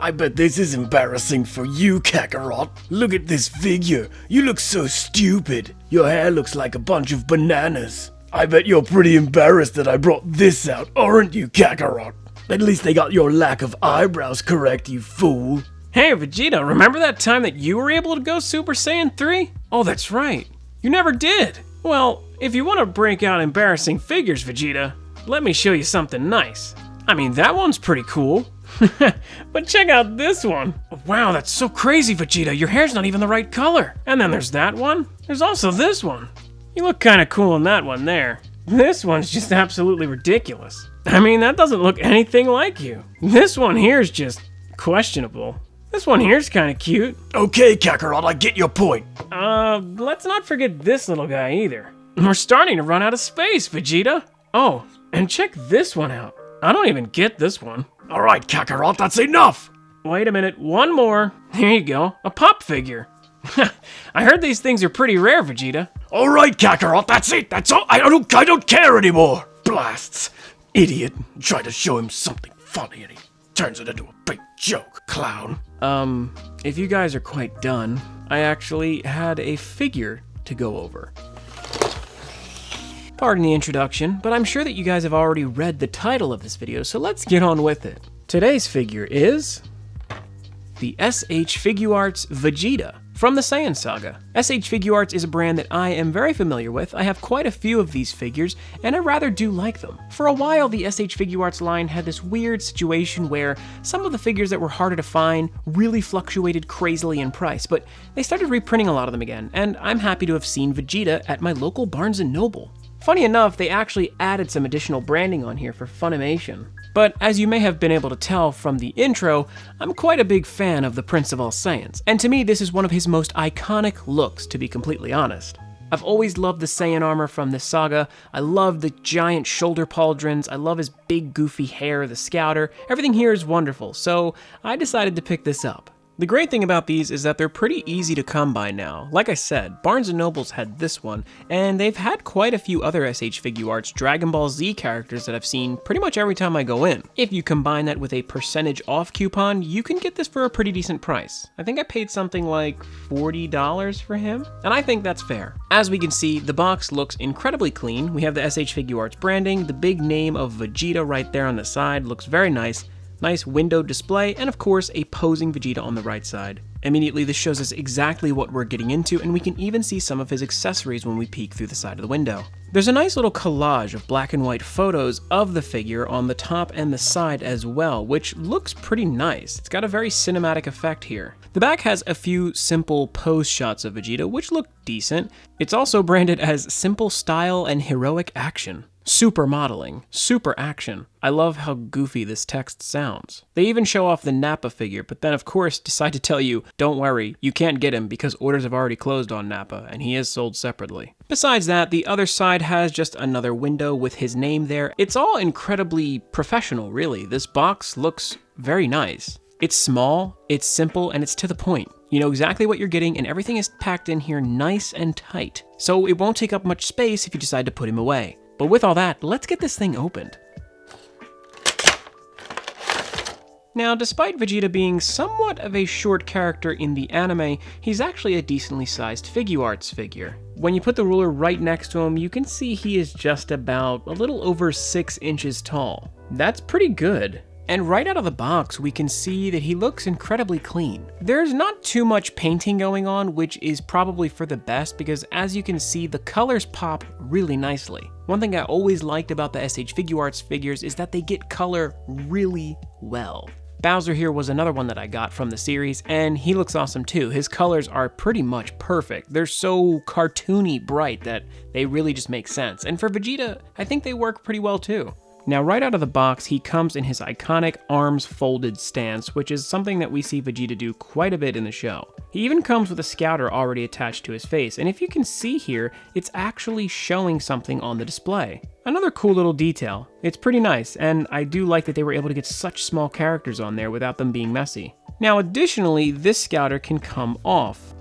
I bet this is embarrassing for you, Kakarot. Look at this figure. You look so stupid. Your hair looks like a bunch of bananas. I bet you're pretty embarrassed that I brought this out, aren't you, Kakarot? At least they got your lack of eyebrows correct, you fool. Hey, Vegeta, remember that time that you were able to go Super Saiyan 3? Oh, that's right. You never did. Well, if you want to break out embarrassing figures, Vegeta, let me show you something nice. I mean, that one's pretty cool. But check out this one. Wow, that's so crazy, Vegeta. Your hair's not even the right color. And then there's that one. There's also this one. You look kind of cool in that one there. This one's just absolutely ridiculous. I mean, that doesn't look anything like you. This one here's just questionable. This one here's kind of cute. Okay, Kakarot, I get your point. Let's not forget this little guy either. We're starting to run out of space, Vegeta. Oh, and check this one out. I don't even get this one. All right, Kakarot, that's enough. Wait a minute, one more. There you go, a pop figure. I heard these things are pretty rare, Vegeta. All right, Kakarot, that's it. That's all. I don't care anymore. Blasts. Idiot. Try to show him something funny and he turns it into a big joke. Clown. If you guys are quite done, I actually had a figure to go over. Pardon the introduction, but I'm sure that you guys have already read the title of this video, so let's get on with it. Today's figure is the SH Figuarts Vegeta from the Saiyan saga. SH Figuarts is a brand that I am very familiar with. I have quite a few of these figures, and I rather do like them. For a while, the SH Figuarts line had this weird situation where some of the figures that were harder to find really fluctuated crazily in price, but they started reprinting a lot of them again, and I'm happy to have seen Vegeta at my local Barnes & Noble. Funny enough, they actually added some additional branding on here for Funimation. But as you may have been able to tell from the intro, I'm quite a big fan of the Prince of All Saiyans, and to me this is one of his most iconic looks, to be completely honest. I've always loved the Saiyan armor from this saga. I love the giant shoulder pauldrons, I love his big goofy hair, the scouter. Everything here is wonderful, so I decided to pick this up. The great thing about these is that they're pretty easy to come by now. Like I said, Barnes & Noble's had this one, and they've had quite a few other SH Figuarts Dragonball Z characters that I've seen pretty much every time I go in. If you combine that with a percentage off coupon, you can get this for a pretty decent price. I think I paid something like $40 for him, and I think that's fair. As we can see, the box looks incredibly clean. We have the SH Figuarts branding, the big name of Vegeta right there on the side looks very nice. Nice window display, and of course, a posing Vegeta on the right side. Immediately, this shows us exactly what we're getting into, and we can even see some of his accessories when we peek through the side of the window. There's a nice little collage of black and white photos of the figure on the top and the side as well, which looks pretty nice. It's got a very cinematic effect here. The back has a few simple pose shots of Vegeta, which look decent. It's also branded as Simple Style and Heroic Action. Super modeling, super action. I love how goofy this text sounds. They even show off the Nappa figure, but then of course decide to tell you, don't worry, you can't get him because orders have already closed on Nappa, and he is sold separately. Besides that, the other side has just another window with his name there. It's all incredibly professional, really. This box looks very nice. It's small, it's simple, and it's to the point. You know exactly what you're getting, and everything is packed in here nice and tight. So it won't take up much space if you decide to put him away. But with all that, let's get this thing opened. Now, despite Vegeta being somewhat of a short character in the anime, he's actually a decently sized Figuarts figure. When you put the ruler right next to him, you can see he is just about a little over 6 inches tall. That's pretty good. And right out of the box, we can see that he looks incredibly clean. There's not too much painting going on, which is probably for the best because as you can see, the colors pop really nicely. One thing I always liked about the SH Figuarts figures is that they get color really well. Bowser here was another one that I got from the series, and he looks awesome too. His colors are pretty much perfect. They're so cartoony bright that they really just make sense. And for Vegeta, I think they work pretty well too. Now, right out of the box, he comes in his iconic arms folded stance, which is something that we see Vegeta do quite a bit in the show. He even comes with a scouter already attached to his face, and if you can see here, it's actually showing something on the display. Another cool little detail. It's pretty nice, and I do like that they were able to get such small characters on there without them being messy. Now, additionally, this scouter can come off.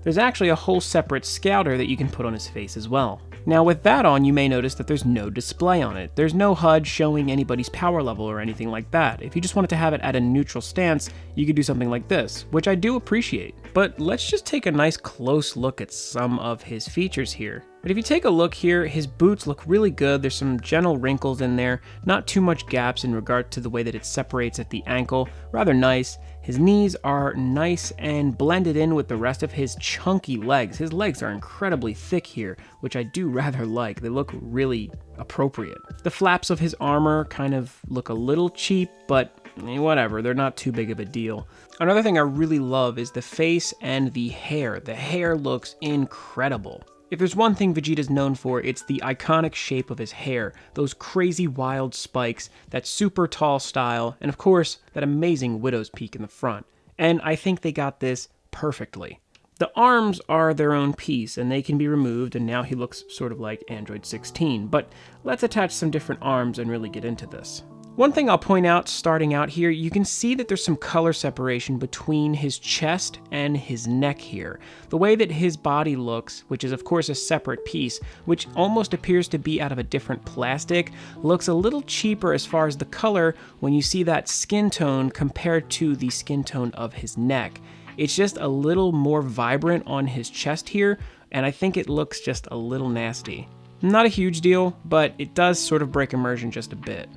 There's actually a whole separate scouter that you can put on his face as well. Now with that on, you may notice that there's no display on it. There's no HUD showing anybody's power level or anything like that. If you just wanted to have it at a neutral stance, you could do something like this, which I do appreciate. But let's just take a nice close look at some of his features here. But if you take a look here, his boots look really good. There's some gentle wrinkles in there, not too much gaps in regard to the way that it separates at the ankle, rather nice. His knees are nice and blended in with the rest of his chunky legs. His legs are incredibly thick here, which I do rather like. They look really appropriate. The flaps of his armor kind of look a little cheap, but whatever, they're not too big of a deal. Another thing I really love is the face and the hair. The hair looks incredible. If there's one thing Vegeta's known for, it's the iconic shape of his hair, those crazy wild spikes, that super tall style, and of course, that amazing widow's peak in the front. And I think they got this perfectly. The arms are their own piece, and they can be removed, and now he looks sort of like Android 16, but let's attach some different arms and really get into this. One thing I'll point out starting out here, you can see that there's some color separation between his chest and his neck here. The way that his body looks, which is of course a separate piece, which almost appears to be out of a different plastic, looks a little cheaper as far as the color when you see that skin tone compared to the skin tone of his neck. It's just a little more vibrant on his chest here, and I think it looks just a little nasty. Not a huge deal, but it does sort of break immersion just a bit.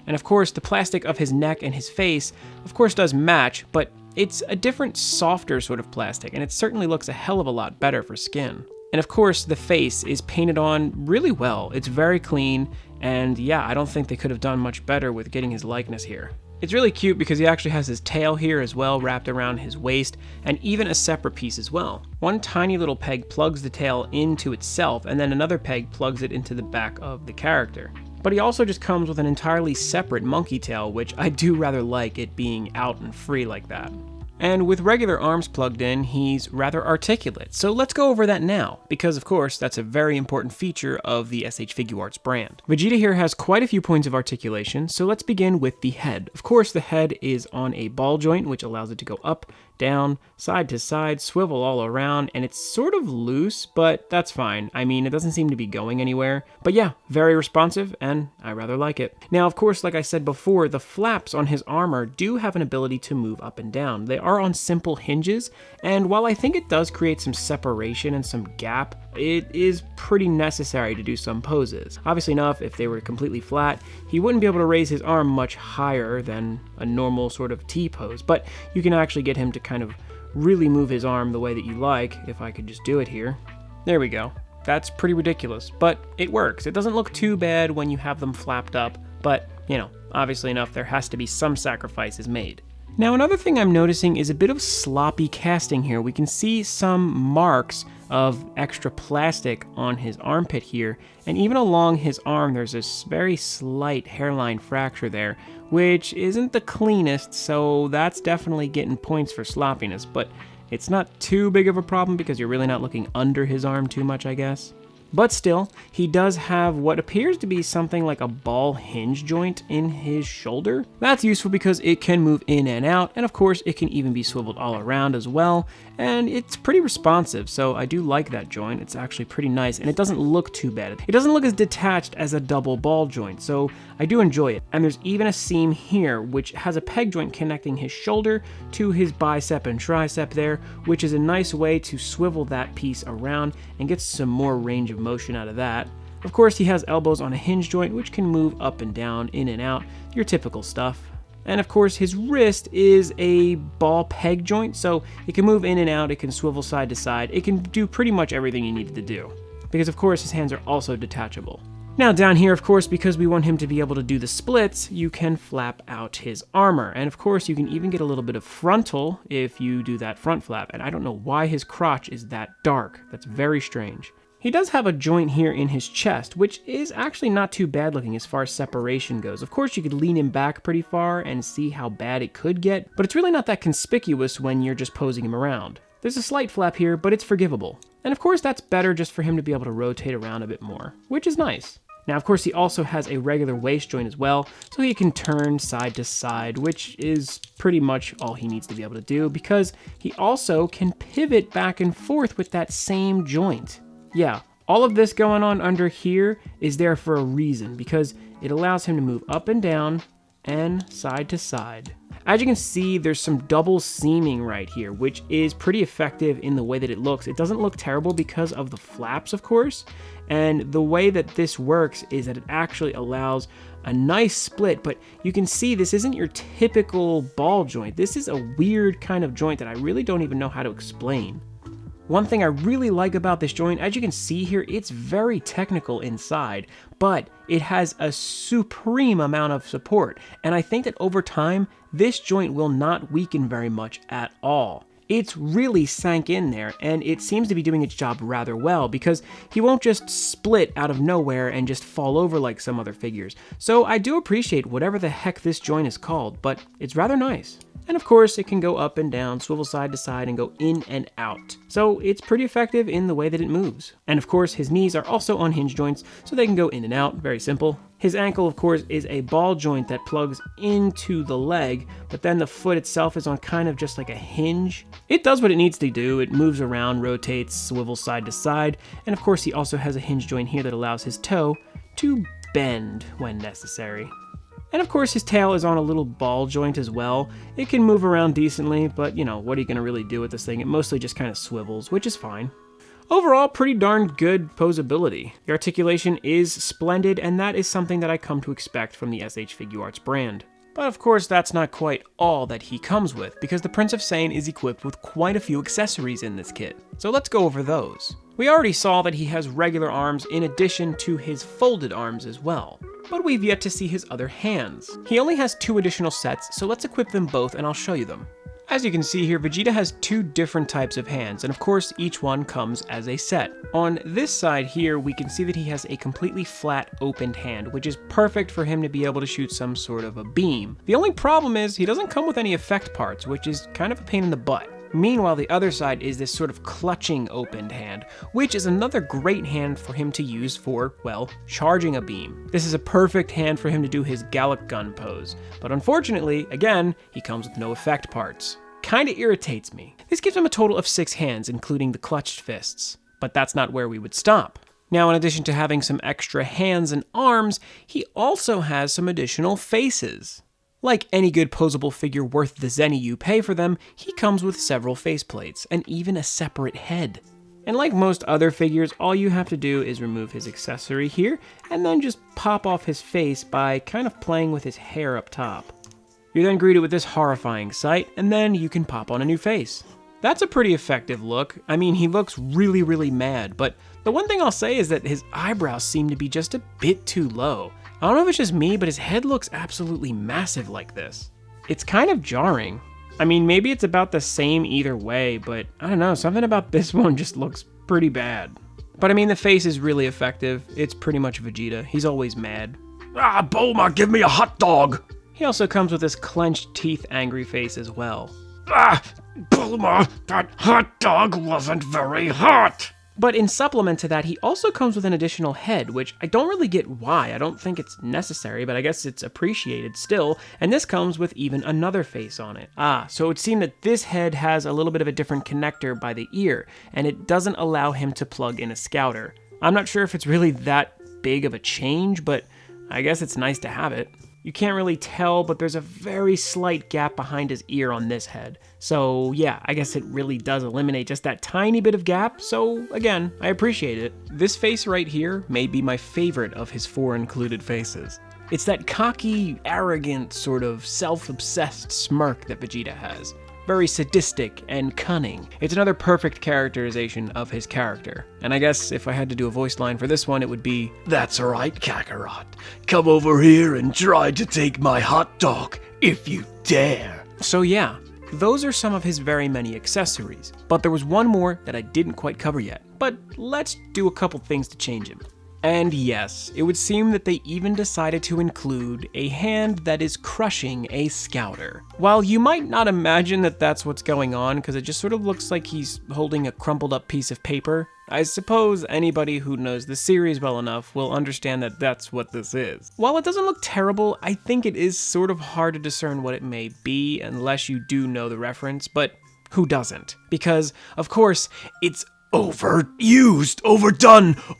And of course, the plastic of his neck and his face, of course, does match, but it's a different, softer sort of plastic, and it certainly looks a hell of a lot better for skin. And of course, the face is painted on really well. It's very clean, and yeah, I don't think they could have done much better with getting his likeness here. It's really cute because he actually has his tail here as well, wrapped around his waist, and even a separate piece as well. One tiny little peg plugs the tail into itself, and then another peg plugs it into the back of the character. But he also just comes with an entirely separate monkey tail, which I do rather like, it being out and free like that. And with regular arms plugged in, he's rather articulate. So let's go over that now, because of course, that's a very important feature of the SH Figuarts brand. Vegeta here has quite a few points of articulation, so let's begin with the head. Of course, the head is on a ball joint, which allows it to go up, down, side to side, swivel all around, and it's sort of loose, but that's fine. I mean, it doesn't seem to be going anywhere. But yeah, very responsive, and I rather like it. Now, of course, like I said before, the flaps on his armor do have an ability to move up and down. They are on simple hinges, and while I think it does create some separation and some gap, it is pretty necessary to do some poses. Obviously enough, if they were completely flat, he wouldn't be able to raise his arm much higher than a normal sort of T pose, but you can actually get him to kind of really move his arm the way that you like, if I could just do it here. There we go. That's pretty ridiculous, but it works. It doesn't look too bad when you have them flapped up, but, you know, obviously enough, there has to be some sacrifices made. Now, another thing I'm noticing is a bit of sloppy casting here. We can see some marks of extra plastic on his armpit here, and even along his arm there's this very slight hairline fracture there, which isn't the cleanest, so that's definitely getting points for sloppiness, but it's not too big of a problem because you're really not looking under his arm too much, I guess. But still, he does have what appears to be something like a ball hinge joint in his shoulder. That's useful because it can move in and out, and of course it can even be swiveled all around as well, and it's pretty responsive, so I do like that joint. It's actually pretty nice, and it doesn't look too bad. It doesn't look as detached as a double ball joint, so I do enjoy it. And there's even a seam here, which has a peg joint connecting his shoulder to his bicep and tricep there, which is a nice way to swivel that piece around and get some more range of motion out of that. Of course, he has elbows on a hinge joint, which can move up and down, in and out, your typical stuff. And of course, his wrist is a ball peg joint, so it can move in and out, it can swivel side to side, it can do pretty much everything you need it to do. Because of course, his hands are also detachable. Now down here, of course, because we want him to be able to do the splits, you can flap out his armor. And of course, you can even get a little bit of frontal if you do that front flap. And I don't know why his crotch is that dark. That's very strange. He does have a joint here in his chest, which is actually not too bad looking as far as separation goes. Of course, you could lean him back pretty far and see how bad it could get, but it's really not that conspicuous when you're just posing him around. There's a slight flap here, but it's forgivable. And of course, that's better just for him to be able to rotate around a bit more, which is nice. Now, of course, he also has a regular waist joint as well, so he can turn side to side, which is pretty much all he needs to be able to do, because he also can pivot back and forth with that same joint. Yeah, All of this going on under here is there for a reason, because it allows him to move up and down and side to side. As you can see, there's some double seaming right here, which is pretty effective in the way that it looks. It doesn't look terrible because of the flaps, of course, and the way that this works is that it actually allows a nice split, but you can see this isn't your typical ball joint. This is a weird kind of joint that I really don't even know how to explain. One thing I really like about this joint, as you can see here, it's very technical inside, but it has a supreme amount of support, and I think that over time, this joint will not weaken very much at all. It's really sank in there, and it seems to be doing its job rather well, because he won't just split out of nowhere and just fall over like some other figures. So I do appreciate whatever the heck this joint is called, but it's rather nice. And of course, it can go up and down, swivel side to side, and go in and out. So it's pretty effective in the way that it moves. And of course, his knees are also unhinged joints, so they can go in and out, very simple. His ankle, of course, is a ball joint that plugs into the leg, but then the foot itself is on kind of just like a hinge. It does what it needs to do. It moves around, rotates, swivels side to side, and of course, he also has a hinge joint here that allows his toe to bend when necessary. And of course, his tail is on a little ball joint as well. It can move around decently, but you know, what are you gonna really do with this thing? It mostly just kind of swivels, which is fine. Overall, pretty darn good posability. The articulation is splendid, and that is something that I come to expect from the SH Figuarts brand. But of course, that's not quite all that he comes with, because the Prince of Saiyan is equipped with quite a few accessories in this kit. So let's go over those. We already saw that he has regular arms in addition to his folded arms as well, but we've yet to see his other hands. He only has 2 additional sets, so let's equip them both and I'll show you them. As you can see here, Vegeta has 2 different types of hands, and of course each one comes as a set. On this side here, we can see that he has a completely flat opened hand, which is perfect for him to be able to shoot some sort of a beam. The only problem is he doesn't come with any effect parts, which is kind of a pain in the butt. Meanwhile, the other side is this sort of clutching opened hand, which is another great hand for him to use for, well, charging a beam. This is a perfect hand for him to do his Gallic gun pose, but unfortunately, again, he comes with no effect parts. Kinda irritates me. This gives him a total of 6 hands, including the clutched fists, but that's not where we would stop. Now, in addition to having some extra hands and arms, he also has some additional faces. Like any good posable figure worth the zenny you pay for them, he comes with several faceplates, and even a separate head. And like most other figures, all you have to do is remove his accessory here, and then just pop off his face by kind of playing with his hair up top. You're then greeted with this horrifying sight, and then you can pop on a new face. That's a pretty effective look. I mean, he looks really, really mad, but the one thing I'll say is that his eyebrows seem to be just a bit too low. I don't know if it's just me, but his head looks absolutely massive like this. It's kind of jarring. I mean, maybe it's about the same either way, but I don't know, something about this one just looks pretty bad. But I mean, the face is really effective. It's pretty much Vegeta. He's always mad. Ah, Bulma, give me a hot dog! He also comes with this clenched teeth angry face as well. Ah, Bulma, that hot dog wasn't very hot! But in supplement to that, he also comes with an additional head, which I don't really get why. I don't think it's necessary, but I guess it's appreciated still. And this comes with even another face on it. So it would seem that this head has a little bit of a different connector by the ear, and it doesn't allow him to plug in a scouter. I'm not sure if it's really that big of a change, but I guess it's nice to have it. You can't really tell, but there's a very slight gap behind his ear on this head. So yeah, I guess it really does eliminate just that tiny bit of gap, so again, I appreciate it. This face right here may be my favorite of his 4 included faces. It's that cocky, arrogant, sort of self-obsessed smirk that Vegeta has. Very sadistic and cunning. It's another perfect characterization of his character. And I guess if I had to do a voice line for this one, it would be, "That's right, Kakarot. Come over here and try to take my hot dog, if you dare." So yeah, those are some of his very many accessories. But there was one more that I didn't quite cover yet. But let's do a couple things to change him. And yes, it would seem that they even decided to include a hand that is crushing a scouter. While you might not imagine that that's what's going on, because it just sort of looks like he's holding a crumpled up piece of paper, I suppose anybody who knows the series well enough will understand that that's what this is. While it doesn't look terrible, I think it is sort of hard to discern what it may be unless you do know the reference, but who doesn't? Because, of course, it's overused,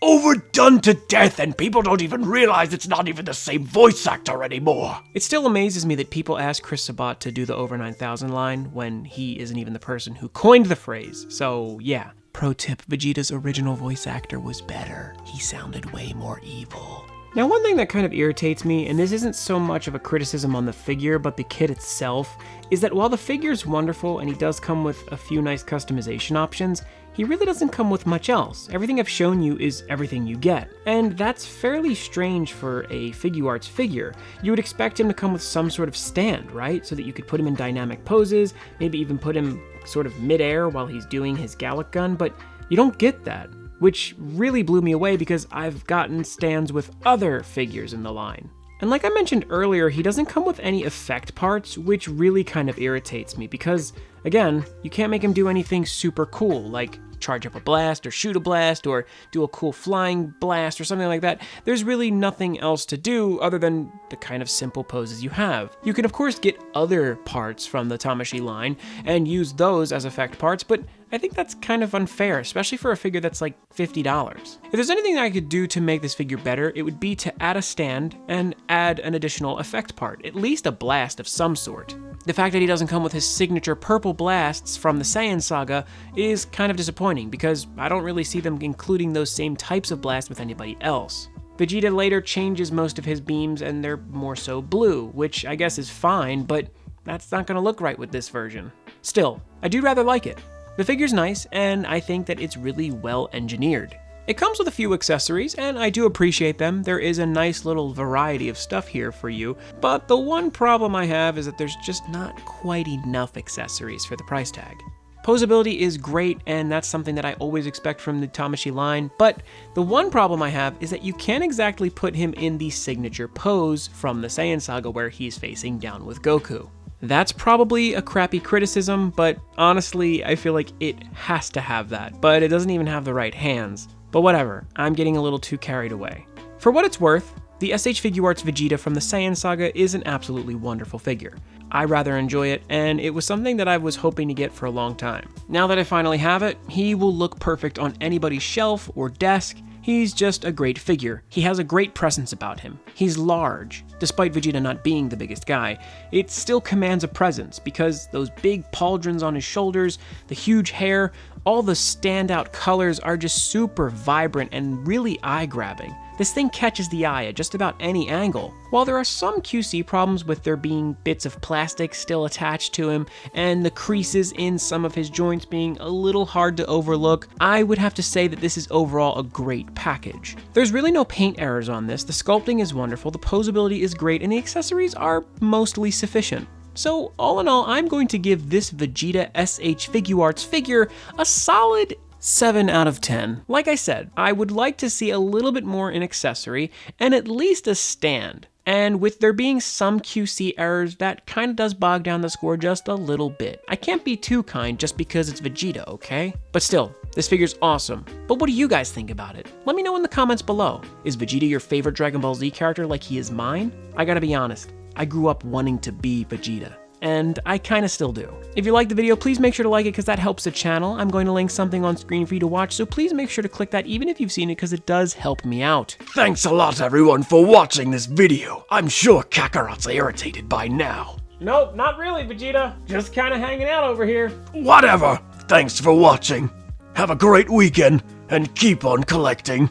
overdone to death, and people don't even realize it's not even the same voice actor anymore. It still amazes me that people ask Chris Sabat to do the over 9,000 line when he isn't even the person who coined the phrase. So yeah. Pro tip, Vegeta's original voice actor was better. He sounded way more evil. Now, one thing that kind of irritates me, and this isn't so much of a criticism on the figure, but the kit itself, is that while the figure's wonderful and he does come with a few nice customization options, he really doesn't come with much else. Everything I've shown you is everything you get. And that's fairly strange for a Figuarts figure. You would expect him to come with some sort of stand, right? So that you could put him in dynamic poses, maybe even put him sort of mid-air while he's doing his Gallic gun, but you don't get that. Which really blew me away because I've gotten stands with other figures in the line. And like I mentioned earlier, he doesn't come with any effect parts, which really kind of irritates me because, again, you can't make him do anything super cool, like charge up a blast or shoot a blast or do a cool flying blast or something like that. There's really nothing else to do other than the kind of simple poses you have. You can of course get other parts from the Tamashii line and use those as effect parts, but I think that's kind of unfair, especially for a figure that's like $50. If there's anything that I could do to make this figure better, it would be to add a stand and add an additional effect part, at least a blast of some sort. The fact that he doesn't come with his signature purple blasts from the Saiyan saga is kind of disappointing because I don't really see them including those same types of blasts with anybody else. Vegeta later changes most of his beams and they're more so blue, which I guess is fine, but that's not going to look right with this version. Still, I do rather like it. The figure's nice, and I think that it's really well engineered. It comes with a few accessories, and I do appreciate them. There is a nice little variety of stuff here for you, but the one problem I have is that there's just not quite enough accessories for the price tag. Posability is great, and that's something that I always expect from the Tamashii line, but the one problem I have is that you can't exactly put him in the signature pose from the Saiyan saga where he's facing down with Goku. That's probably a crappy criticism, but honestly, I feel like it has to have that, but it doesn't even have the right hands. But whatever, I'm getting a little too carried away. For what it's worth, the SH Figuarts Vegeta from the Saiyan saga is an absolutely wonderful figure. I rather enjoy it, and it was something that I was hoping to get for a long time. Now that I finally have it, he will look perfect on anybody's shelf or desk. He's just a great figure. He has a great presence about him. He's large. Despite Vegeta not being the biggest guy, it still commands a presence because those big pauldrons on his shoulders, the huge hair, all the standout colors are just super vibrant and really eye-grabbing. This thing catches the eye at just about any angle. While there are some QC problems with there being bits of plastic still attached to him and the creases in some of his joints being a little hard to overlook, I would have to say that this is overall a great package. There's really no paint errors on this, the sculpting is wonderful, the posability is great, and the accessories are mostly sufficient. So all in all, I'm going to give this Vegeta SH Figuarts figure a solid 7 out of 10. Like I said, I would like to see a little bit more in accessory and at least a stand. And with there being some QC errors, that kind of does bog down the score just a little bit. I can't be too kind just because it's Vegeta, okay? But still, this figure's awesome. But what do you guys think about it? Let me know in the comments below. Is Vegeta your favorite Dragon Ball Z character like he is mine? I gotta be honest, I grew up wanting to be Vegeta. And I kinda still do. If you liked the video, please make sure to like it because that helps the channel. I'm going to link something on screen for you to watch, so please make sure to click that even if you've seen it because it does help me out. Thanks a lot everyone for watching this video. I'm sure Kakarot's irritated by now. Nope, not really, Vegeta. Just kinda hanging out over here. Whatever. Thanks for watching. Have a great weekend and keep on collecting.